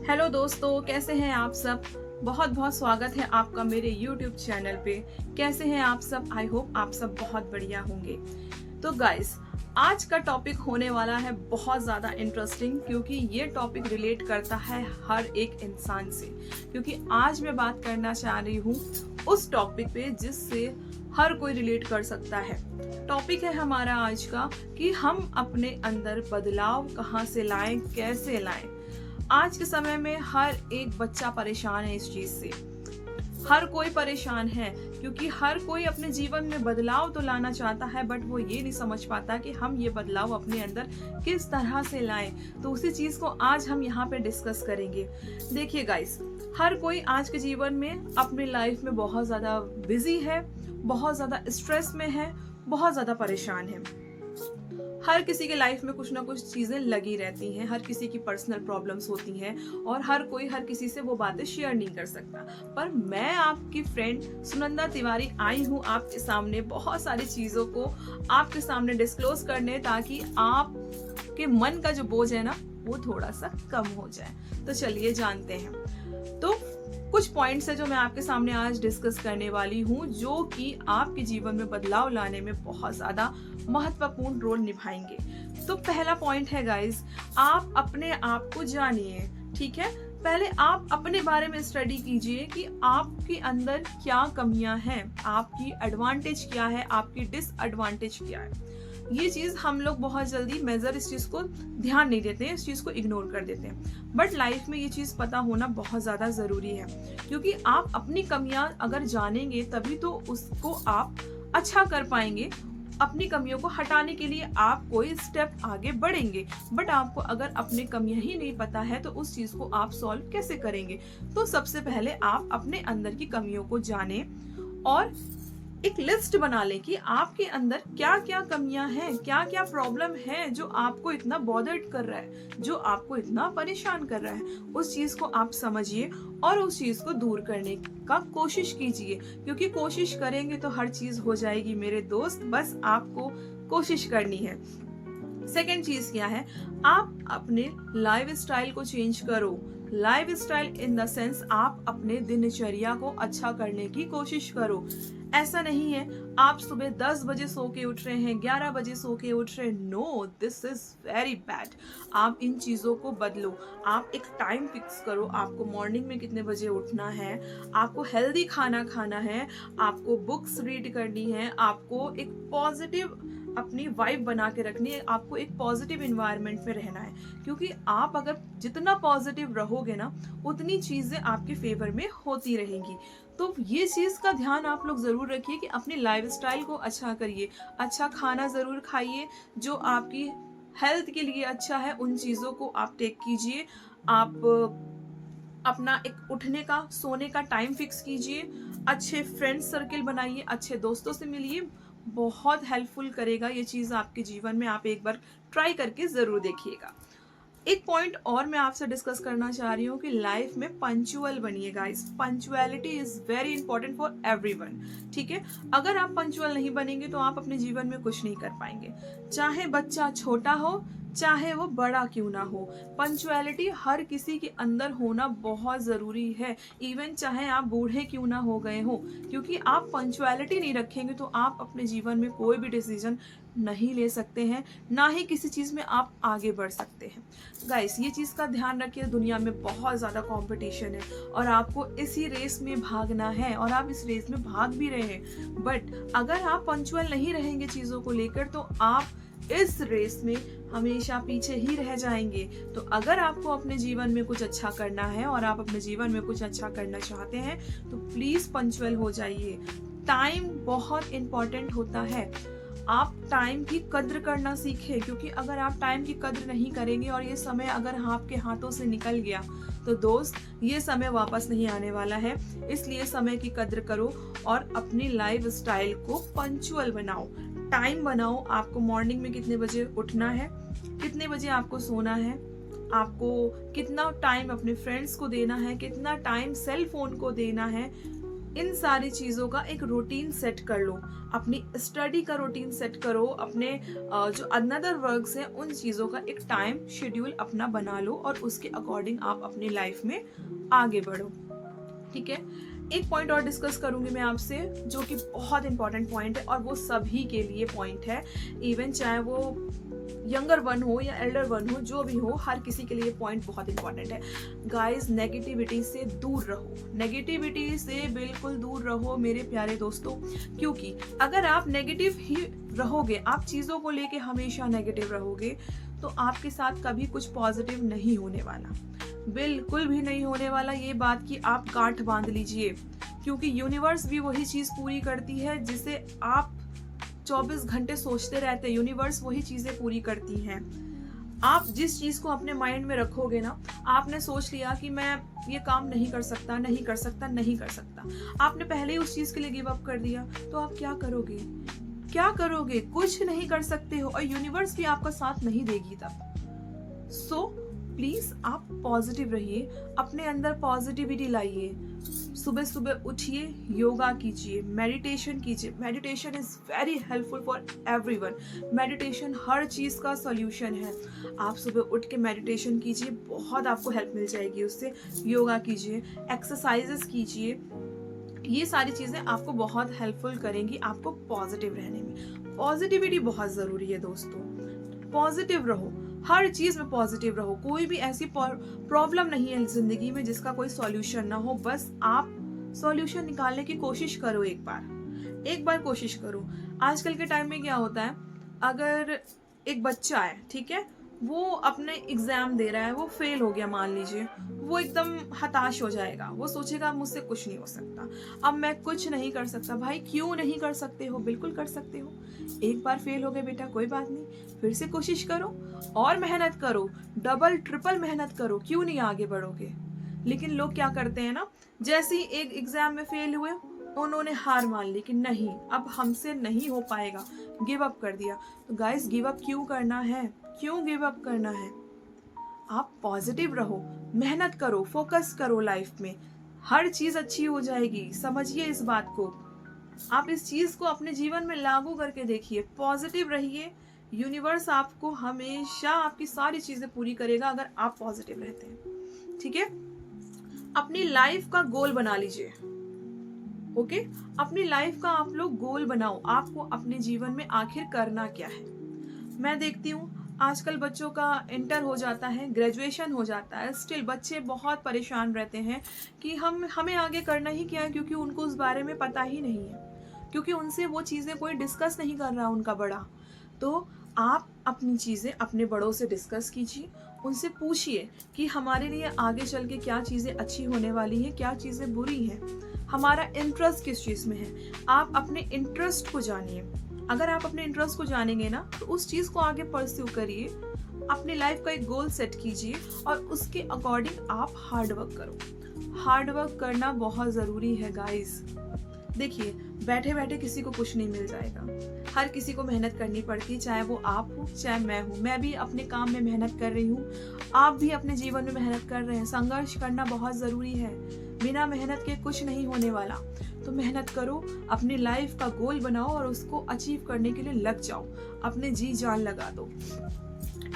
Hello दोस्तों, कैसे हैं आप सब। बहुत बहुत स्वागत है आपका मेरे YouTube चैनल पे। कैसे हैं आप सब। आई होप आप सब बहुत बढ़िया होंगे। तो गाइस, आज का टॉपिक होने वाला है बहुत ज़्यादा इंटरेस्टिंग, क्योंकि ये टॉपिक रिलेट करता है हर एक इंसान से। क्योंकि आज मैं बात करना चाह रही हूँ उस टॉपिक पे जिससे हर कोई रिलेट कर सकता है। टॉपिक है हमारा आज का कि हम अपने अंदर बदलाव कहाँ से लाएं, कैसे लाएं। आज के समय में हर एक बच्चा परेशान है इस चीज से। हर कोई परेशान है क्योंकि हर कोई अपने जीवन में बदलाव तो लाना चाहता है, बट वो ये नहीं समझ पाता कि हम ये बदलाव अपने अंदर किस तरह से लाएं। तो उसी चीज को आज हम यहाँ पे डिस्कस करेंगे। देखिए गाइस, हर कोई आज के जीवन में अपनी लाइफ में बहुत ज्यादा बिजी है, बहुत ज्यादा स्ट्रेस में है, बहुत ज्यादा परेशान है। हर किसी के लाइफ में कुछ ना कुछ चीजें लगी रहती हैं, हर किसी की पर्सनल प्रॉब्लम्स होती हैं और हर कोई हर किसी से वो बातें शेयर नहीं कर सकता। पर मैं आपकी फ्रेंड सुनंदा तिवारी आई हूँ आपके सामने बहुत सारी चीजों को आपके सामने डिस्क्लोज करने, ताकि आपके मन का जो बोझ है ना वो थोड़ा सा कम हो जाए। तो चलिए जानते हैं। तो कुछ पॉइंट्स है जो मैं आपके सामने आज डिस्कस करने वाली हूँ, जो कि आपके जीवन में बदलाव लाने में बहुत ज्यादा महत्वपूर्ण रोल निभाएंगे। तो पहला पॉइंट है गाइस, आप अपने आप को जानिए। ठीक है, पहले आप अपने बारे में स्टडी कीजिए कि आपके अंदर क्या कमियां हैं, आपकी एडवांटेज क्या है, आपकी डिसएडवांटेज क्या है। ये चीज हम लोग बहुत जल्दी मेजर इस चीज को ध्यान नहीं देते हैं, इस चीज को इग्नोर कर देते हैं। बट लाइफ में ये चीज पता होना बहुत ज्यादा जरूरी है, क्योंकि आप अपनी कमियां अगर जानेंगे तभी तो उसको आप अच्छा कर पाएंगे। अपनी कमियों को हटाने के लिए आप कोई स्टेप आगे बढ़ेंगे, बट आपको अगर अपनी कमियां ही नहीं पता है तो उस चीज को आप सॉल्व कैसे करेंगे। तो सबसे पहले आप अपने अंदर की कमियों को जानें और एक लिस्ट बना लें कि आपके अंदर क्या क्या कमियां हैं, क्या क्या प्रॉब्लम है जो आपको इतना बॉदर्ड कर रहा है, जो आपको इतना परेशान कर रहा है। उस चीज को आप समझिए और उस चीज को दूर करने का कोशिश कीजिए, क्योंकि कोशिश करेंगे तो हर चीज हो जाएगी मेरे दोस्त। बस आपको कोशिश करनी है। सेकेंड चीज क्या है, आप अपने लाइफ स्टाइल को चेंज करो। Life style in the sense आप अपने दिनचर्या को अच्छा करने की कोशिश करो। ऐसा नहीं है आप सुबह 10 बजे सो के उठ रहे हैं, 11 बजे सो के उठ रहे हैं। No, this is very bad. आप इन चीजों को बदलो। आप एक टाइम फिक्स करो, आपको मॉर्निंग में कितने बजे उठना है, आपको हेल्दी खाना खाना है, आपको बुक्स रीड करनी है, आपको एक पॉजिटिव अपनी वाइब बना के रखनी है, आपको एक पॉजिटिव इन्वायरमेंट में रहना है। क्योंकि आप अगर जितना पॉजिटिव रहोगे ना, उतनी चीजें आपके फेवर में होती रहेंगी। तो ये चीज का ध्यान आप लोग जरूर रखिए कि अपनी लाइफस्टाइल को अच्छा करिए। अच्छा खाना जरूर खाइए, जो आपकी हेल्थ के लिए अच्छा है उन चीजों को आप टेक कीजिए। आप अपना एक उठने का, सोने का टाइम फिक्स कीजिए। अच्छे फ्रेंड सर्किल बनाइए, अच्छे दोस्तों से मिलिए। बहुत हेल्पफुल करेगा ये चीज आपके जीवन में। आप एक बार ट्राई करके जरूर देखिएगा। एक पॉइंट और मैं आपसे डिस्कस करना चाह रही हूँ कि लाइफ में पंचुअल बनिए guys. Punctuality is very important for everyone. ठीक है, अगर आप पंचुअल नहीं बनेंगे तो आप अपने जीवन में कुछ नहीं कर पाएंगे। चाहे बच्चा छोटा हो, चाहे वो बड़ा क्यों ना हो, पंचुअलिटी हर किसी के अंदर होना बहुत जरूरी है। इवन चाहे आप बूढ़े क्यों ना हो गए हो, क्योंकि आप पंचुअलिटी नहीं रखेंगे तो आप अपने जीवन में कोई भी डिसीजन नहीं ले सकते हैं, ना ही किसी चीज में आप आगे बढ़ सकते हैं। गाइस, ये चीज का ध्यान रखिए। दुनिया में बहुत ज्यादा कंपटीशन है और आपको इसी रेस में भागना है और आप इस रेस में भाग भी रहे हैं। बट अगर आप पंचुअल नहीं रहेंगे चीजों को लेकर तो आप इस रेस में हमेशा पीछे ही रह जाएंगे। तो अगर आपको अपने जीवन में कुछ अच्छा करना है और आप अपने जीवन में कुछ अच्छा करना चाहते हैं तो प्लीज पंचुअल हो जाइए। टाइम बहुत इंपॉर्टेंट होता है। आप टाइम की कद्र करना सीखें, क्योंकि अगर आप टाइम की कद्र नहीं करेंगे और ये समय अगर आपके हाथों से निकल गया तो दोस्त, ये समय वापस नहीं आने वाला है। इसलिए समय की कद्र करो और अपनी लाइफ स्टाइल को पंचुअल बनाओ। टाइम बनाओ, आपको मॉर्निंग में कितने बजे उठना है, कितने बजे आपको सोना है, आपको कितना टाइम अपने फ्रेंड्स को देना है, कितना टाइम सेल फोन को देना है। इन सारी चीज़ों का एक रूटीन सेट कर लो, अपनी स्टडी का रूटीन सेट करो, अपने जो अनदर वर्क्स हैं उन चीज़ों का एक टाइम शेड्यूल अपना बना लो और उसके अकॉर्डिंग आप अपनी लाइफ में आगे बढ़ो। ठीक है, एक पॉइंट और डिस्कस करूंगी मैं आपसे जो कि बहुत इंपॉर्टेंट पॉइंट है और वो सभी के लिए पॉइंट है, इवन चाहे वो यंगर वन हो या एल्डर वन हो, जो भी हो, हर किसी के लिए पॉइंट बहुत इंपॉर्टेंट है। गाइस, नेगेटिविटी से दूर रहो, नेगेटिविटी से बिल्कुल दूर रहो मेरे प्यारे दोस्तों, क्योंकि अगर आप नेगेटिव ही रहोगे, आप चीज़ों को लेके हमेशा नेगेटिव रहोगे, तो आपके साथ कभी कुछ पॉजिटिव नहीं होने वाला, बिल्कुल भी नहीं होने वाला। ये बात की आप गांठ बांध लीजिए, क्योंकि यूनिवर्स भी वही चीज़ पूरी करती है जिसे आप 24 घंटे सोचते रहते हैं, यूनिवर्स वही चीज़ें पूरी करती हैं। आप जिस चीज़ को अपने माइंड में रखोगे ना, आपने सोच लिया कि मैं ये काम नहीं कर सकता, नहीं कर सकता, नहीं कर सकता, आपने पहले ही उस चीज़ के लिए गिव अप कर दिया, तो आप क्या करोगे? क्या करोगे? कुछ नहीं कर सकते हो और यूनिवर्स भी आपका साथ नहीं देगी तब। सो प्लीज आप पॉजिटिव रहिए, अपने अंदर पॉजिटिविटी लाइए, सुबह सुबह उठिए, योगा कीजिए, मेडिटेशन कीजिए। Meditation is very helpful for everyone. Meditation हर चीज़ का सॉल्यूशन है। आप सुबह उठ के मेडिटेशन कीजिए, बहुत आपको हेल्प मिल जाएगी उससे। योगा कीजिए, एक्सरसाइजेस कीजिए, ये सारी चीज़ें आपको बहुत हेल्पफुल करेंगी आपको पॉजिटिव रहने में। पॉजिटिविटी बहुत ज़रूरी है दोस्तों, पॉजिटिव रहो, हर चीज में पॉजिटिव रहो। कोई भी ऐसी प्रॉब्लम नहीं है जिंदगी में जिसका कोई सॉल्यूशन ना हो, बस आप सॉल्यूशन निकालने की कोशिश करो। एक बार कोशिश करो। आजकल के टाइम में क्या होता है, अगर एक बच्चा है, ठीक है, वो अपने एग्जाम दे रहा है, वो फेल हो गया मान लीजिए, वो एकदम हताश हो जाएगा, वो सोचेगा मुझसे कुछ नहीं हो सकता, अब मैं कुछ नहीं कर सकता। भाई क्यों नहीं कर सकते हो? बिल्कुल कर सकते हो। एक बार फेल हो गए बेटा, कोई बात नहीं, फिर से कोशिश करो और मेहनत करो, डबल ट्रिपल मेहनत करो, क्यों नहीं आगे बढ़ोगे? लेकिन लोग क्या करते हैं ना, जैसे ही एक एग्जाम में फेल हुए उन्होंने हार मान ली कि नहीं अब हमसे नहीं हो पाएगा, गिव अप कर दिया। तो गाइस, गिव अप क्यों करना है? क्यों गिव अप करना है? आप पॉजिटिव रहो, मेहनत करो, फोकस करो लाइफ में, हर चीज अच्छी हो जाएगी। समझिए इस बात को, आप इस चीज को अपने जीवन में लागू करके देखिए, पॉजिटिव रहिए। यूनिवर्स आपको हमेशा आपकी सारी चीजें पूरी करेगा अगर आप पॉजिटिव रहते हैं। ठीक है, अपनी लाइफ का गोल बना लीजिए। ओके, अपनी लाइफ का आप लोग गोल बनाओ, आपको अपने जीवन में आखिर करना क्या है। मैं देखती हूँ आजकल बच्चों का इंटर हो जाता है, ग्रेजुएशन हो जाता है, स्टिल बच्चे बहुत परेशान रहते हैं कि हमें आगे करना ही क्या है, क्योंकि उनको उस बारे में पता ही नहीं है, क्योंकि उनसे वो चीज़ें कोई डिस्कस नहीं कर रहा उनका बड़ा। तो आप अपनी चीज़ें अपने बड़ों से डिस्कस कीजिए, उनसे पूछिए कि हमारे लिए आगे चल के क्या चीज़ें अच्छी होने वाली हैं, क्या चीज़ें बुरी हैं, हमारा इंटरेस्ट किस चीज़ में है। आप अपने इंटरेस्ट को जानिए। अगर आप अपने इंटरेस्ट को जानेंगे ना, तो उस चीज़ को आगे परस्यू करिए, अपनी लाइफ का एक गोल सेट कीजिए और उसके अकॉर्डिंग आप हार्ड वर्क करो। हार्ड वर्क करना बहुत ज़रूरी है गाइस। देखिए, बैठे बैठे किसी को कुछ नहीं मिल जाएगा, हर किसी को मेहनत करनी पड़ती है, चाहे वो आप हो चाहे मैं हूँ। मैं भी अपने काम में मेहनत कर रही हूँ, आप भी अपने जीवन में मेहनत कर रहे हैं। संघर्ष करना बहुत ज़रूरी है, बिना मेहनत के कुछ नहीं होने वाला। तो मेहनत करो, अपनी लाइफ का गोल बनाओ और उसको अचीव करने के लिए लग जाओ, अपने जी जान लगा दो।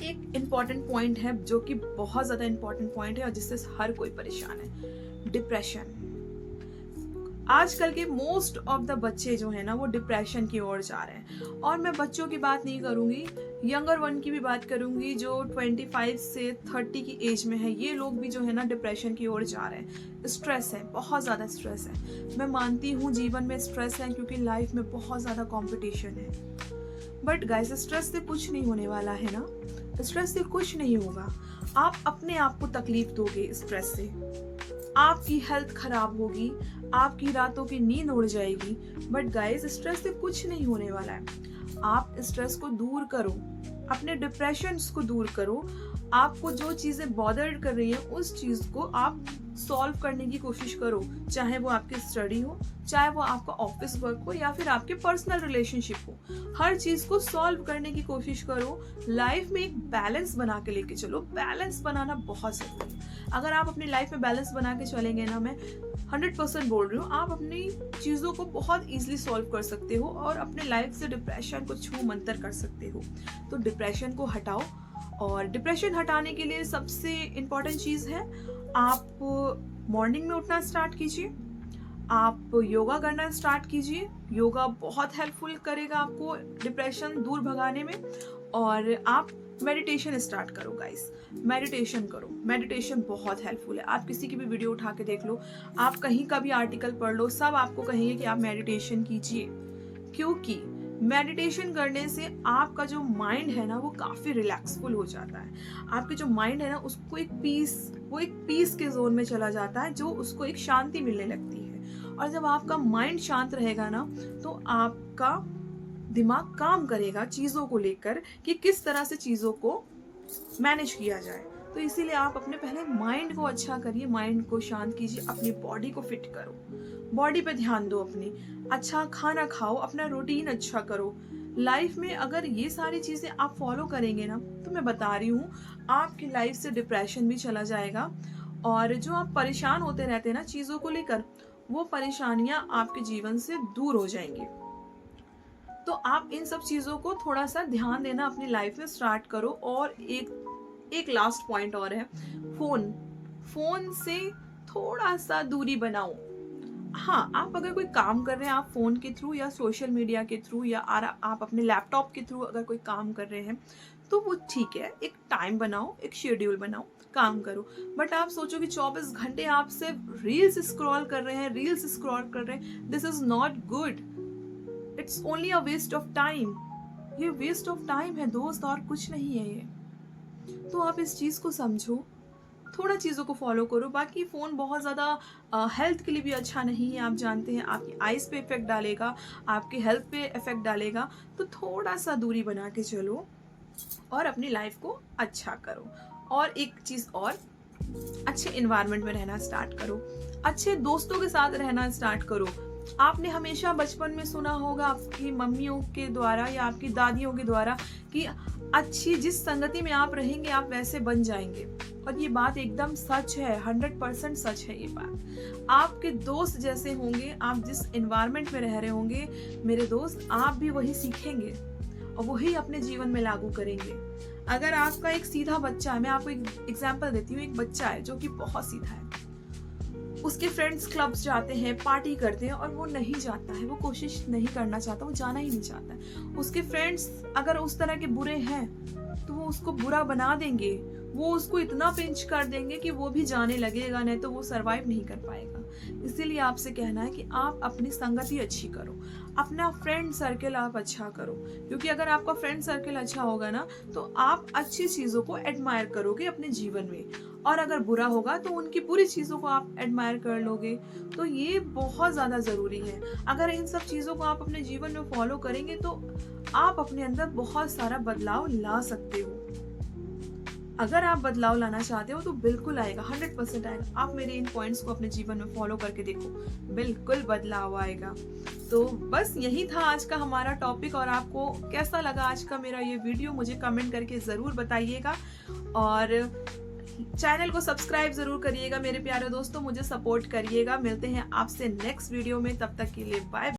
एक इम्पॉर्टेंट पॉइंट है जो कि बहुत ज़्यादा इम्पॉर्टेंट पॉइंट है और जिससे हर कोई परेशान है, डिप्रेशन। आजकल के मोस्ट ऑफ द बच्चे जो है ना, वो डिप्रेशन की ओर जा रहे हैं। और मैं बच्चों की बात नहीं करूंगी, यंगर वन की भी बात करूंगी, जो 25 से 30 की एज में है, ये लोग भी जो है ना डिप्रेशन की ओर जा रहे हैं। स्ट्रेस है, बहुत ज़्यादा स्ट्रेस है। मैं मानती हूँ जीवन में स्ट्रेस है, क्योंकि लाइफ में बहुत ज़्यादा कॉम्पिटिशन है। बट गाइस, स्ट्रेस से कुछ नहीं होने वाला है ना, स्ट्रेस से कुछ नहीं होगा। आप अपने आप को तकलीफ दोगे स्ट्रेस से, आपकी हेल्थ खराब होगी, आपकी रातों की नींद उड़ जाएगी। बट गाइस, स्ट्रेस से कुछ नहीं होने वाला है। आप स्ट्रेस को दूर करो, अपने डिप्रेशन को दूर करो। आपको जो चीज़ें बॉदर कर रही हैं उस चीज़ को आप सॉल्व करने की कोशिश करो, चाहे वो आपकी स्टडी हो, चाहे वो आपका ऑफिस वर्क हो, या फिर आपके पर्सनल रिलेशनशिप हो। हर चीज़ को सॉल्व करने की कोशिश करो। लाइफ में एक बैलेंस बना के लेके चलो, बैलेंस बनाना बहुत ज़रूरी है। अगर आप अपनी लाइफ में बैलेंस बना के चलेंगे ना, मैं 100% बोल रही हूँ, आप अपनी चीज़ों को बहुत ईजिली सॉल्व कर सकते हो और अपने लाइफ से डिप्रेशन को छू मंतर कर सकते हो। तो डिप्रेशन को हटाओ, और डिप्रेशन हटाने के लिए सबसे इम्पॉर्टेंट चीज़ है, आप मॉर्निंग में उठना स्टार्ट कीजिए, आप योगा करना स्टार्ट कीजिए। योगा बहुत हेल्पफुल करेगा आपको डिप्रेशन दूर भगाने में। और आप मेडिटेशन स्टार्ट करो गाइस, मेडिटेशन करो, मेडिटेशन बहुत हेल्पफुल है। आप किसी की भी वीडियो उठा के देख लो, आप कहीं का भी आर्टिकल पढ़ लो, सब आपको कहेंगे कि आप मेडिटेशन कीजिए, क्योंकि मेडिटेशन करने से आपका जो माइंड है ना वो काफ़ी रिलैक्सफुल हो जाता है। आपके जो माइंड है ना उसको एक पीस के जोन में चला जाता है, जो उसको एक शांति मिलने लगती है। और जब आपका माइंड शांत रहेगा ना तो आपका दिमाग काम करेगा चीज़ों को लेकर कि किस तरह से चीज़ों को मैनेज किया जाए। तो इसीलिए आप अपने पहले माइंड को अच्छा करिए, माइंड को शांत कीजिए, अपनी बॉडी को फिट करो, बॉडी पे ध्यान दो, अपनी अच्छा खाना खाओ, अपना रूटीन अच्छा करो। लाइफ में अगर ये सारी चीज़ें आप फॉलो करेंगे ना, तो मैं बता रही हूँ आपकी लाइफ से डिप्रेशन भी चला जाएगा, और जो आप परेशान होते रहते हैं ना चीज़ों को लेकर, वो परेशानियाँ आपके जीवन से दूर हो जाएंगी। तो आप इन सब चीज़ों को थोड़ा सा ध्यान देना अपनी लाइफ में स्टार्ट करो। और एक लास्ट पॉइंट और है, फोन से थोड़ा सा दूरी बनाओ। हाँ, आप अगर कोई काम कर रहे हैं, आप फोन के थ्रू या सोशल मीडिया के थ्रू या आप अपने लैपटॉप के थ्रू अगर कोई काम कर रहे हैं तो वो ठीक है, एक टाइम बनाओ, एक शेड्यूल बनाओ, काम करो। बट आप सोचो कि 24 घंटे आप सिर्फ रील्स स्क्रॉल कर रहे हैं, this is not good, it's only a waste of time. ये वेस्ट ऑफ टाइम है दोस्त, और कुछ नहीं है ये। तो आप इस चीज़ को समझो, थोड़ा चीज़ों को फॉलो करो। बाकी फ़ोन बहुत ज़्यादा हेल्थ के लिए भी अच्छा नहीं है, आप जानते हैं, आपकी आइज़ पे इफ़ेक्ट डालेगा, आपके हेल्थ पे इफ़ेक्ट डालेगा। तो थोड़ा सा दूरी बना के चलो और अपनी लाइफ को अच्छा करो। और एक चीज़ और, अच्छे इन्वायरमेंट में रहना स्टार्ट करो, अच्छे दोस्तों के साथ रहना स्टार्ट करो। आपने हमेशा बचपन में सुना होगा आपकी मम्मियों के द्वारा या आपकी दादियों के द्वारा कि अच्छी जिस संगति में आप रहेंगे आप वैसे बन जाएंगे, और ये बात एकदम सच है, 100% सच है ये बात। आपके दोस्त जैसे होंगे, आप जिस एनवायरनमेंट में रह रहे होंगे मेरे दोस्त, आप भी वही सीखेंगे और वही अपने जीवन में लागू करेंगे। अगर आपका एक सीधा बच्चा है, मैं आपको एक एग्जाम्पल देती हूँ, एक बच्चा है जो कि बहुत सीधा है, उसके फ्रेंड्स क्लब्स जाते हैं, पार्टी करते हैं, और वो नहीं जाता है, वो कोशिश नहीं करना चाहता, वो जाना ही नहीं चाहता है। उसके फ्रेंड्स अगर उस तरह के बुरे हैं तो वो उसको बुरा बना देंगे, वो उसको इतना पिंच कर देंगे कि वो भी जाने लगेगा, नहीं तो वो सरवाइव नहीं कर पाएगा। इसीलिए आपसे कहना है कि आप अपनी संगति अच्छी करो, अपना फ्रेंड सर्कल आप अच्छा करो, क्योंकि अगर आपका फ्रेंड सर्कल अच्छा होगा ना तो आप अच्छी चीज़ों को एडमायर करोगे अपने जीवन में, और अगर बुरा होगा तो उनकी बुरी चीज़ों को आप एडमायर कर लोगे। तो ये बहुत ज़्यादा ज़रूरी है। अगर इन सब चीज़ों को आप अपने जीवन में फॉलो करेंगे तो आप अपने अंदर बहुत सारा बदलाव ला सकते हो। अगर आप बदलाव लाना चाहते हो तो बिल्कुल आएगा, 100% आएगा। आप मेरे इन पॉइंट्स को अपने जीवन में फॉलो करके देखो, बिल्कुल बदलाव आएगा। तो बस यही था आज का हमारा टॉपिक, और आपको कैसा लगा आज का मेरा ये वीडियो मुझे कमेंट करके ज़रूर बताइएगा, और चैनल को सब्सक्राइब ज़रूर करिएगा मेरे प्यारे दोस्तों, मुझे सपोर्ट करिएगा। मिलते हैं आपसे नेक्स्ट वीडियो में, तब तक के लिए बाय।